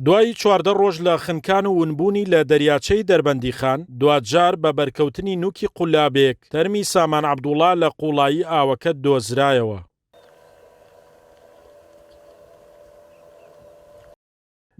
دوای 14 ڕۆژ لە خنکان و ونبوونی لە دەریاچەی دەربەندیخان دواتجار بە بەرکەوتنی نوکی قولابێک تەرمی سامان عەبدوڵڵا لە قوڵایی ئاوەکە دۆزرایەوە.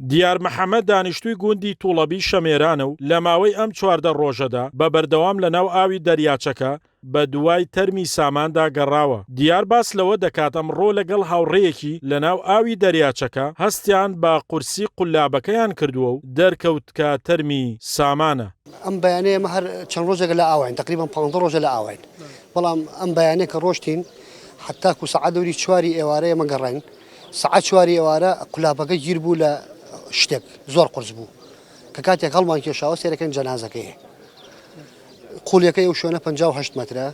دیار محەممەد دانیشتووی گوندی تووڵەبی شەمێرانە و لە ماوەی ئەم 14 ڕۆژەدا بە بەردەوام لە ناو ئاوی دەریاچەکە بە دوای تەرمی ساماندا گەڕاوە. دیار باس لەوە دەکات ئەمڕۆ لەگەڵ هاوڕێیەکی لە ناو ئاوی دەریاچەکە هەستیان بە قورسی قولابەکەیان کردووە و دەرکەوت کە تەرمی سامانە. ئەم بەیانەیە هەر چەند ڕۆژێک لە ئاوین تقریبا 15 ڕۆژە لە ئاوین، بەڵام ئەم بەیانەیە کە ڕۆشتین حتاکو سەعات دەوری چواری ئێوارەیە مەگەڕین، سەعات چواری ئێوارە قولابەکە گیر بوو لە شتێک زۆر قورس بوو کە کاتێک هەڵمان کێشاوە سێرەکەن جەنازەکەیە. قوڵیەکەی ئەو شوێنە 58 مەترە.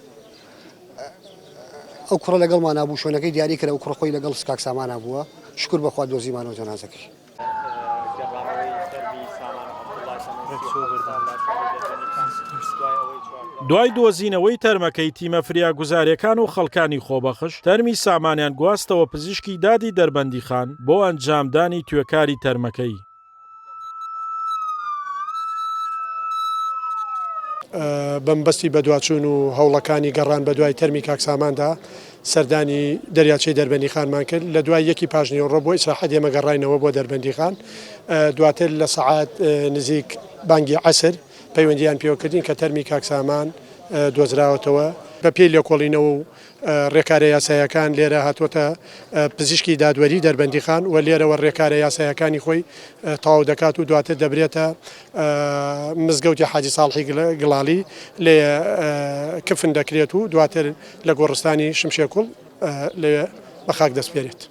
ئەو کوڕە لەگەڵمان نبوو، شوێنەکەی دیاری کرد، ئەو کوڕە خۆی لەگەڵ سکاک سامانە بووە. شکر بەخوا دۆزیمانەوە جەنازەکەی. دوای دۆزینەوەی تەرمەکەی تیمە فریاگوزاریەکان و خەڵکانی خۆبەخش تەرمی سامانیان گواستەوە پزیشکی دادی دەربەندیخان بۆ ئەنجامدانی توێکاری تەرمەکەی. بەمبەستی بەدواچوون و هەوڵەکانی گەڕان بە دوای تەرمی کاکساماندا سەردانی دەریاچەی دەربەندیخانمان کرد. لە دوای یەکی پاژنیەوە بۆ ئیسراحەت ئێمە گەڕاینەوە بۆ دەربەندیخان. دواتر لە سەعات نزیک بانگی عەسر پەیوەندیان پێوەکردین کە تەرمی کاکسامان دۆزراوەتەوە. بە پێی لێکۆڵینەوە و ڕێکارە یاسایەکان لێرە هاتوۆتە پزیشکی دادوەری دەربەندیخان و لێرەوە ڕێکارە یاسایەکانی خۆی تەواو دەکات و دواتر دەبرێتە مزگەوتی حاجی ساڵحی گڵاڵی لێ کفن دەکرێت و دواتر لە گۆڕستانی شمشێکوڵ لێ بە خاک دەستپێرێت.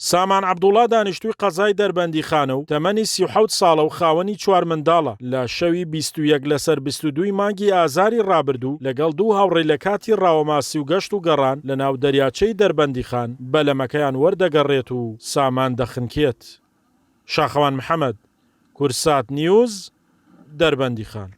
سامان عەبدوڵڵا دانیشتووی قەزای دەربەندیخانە و تەمەنی 37 ساڵە و خاوەنی 4 منداڵە. لە شەوی 21 لەسەر 22 مانگی ئازاری ڕابردوو لەگەڵ دوو هاوڕێی لە کاتی ڕاوەماسی و گەشت و گەڕان لە ناو دەریاچەی دەربەندیخان بەلەمەکەیان وەردەگەڕێت و سامان دەخنکێت. شاخەوان محەممەد، کورسات نیوز، دەربەندیخان.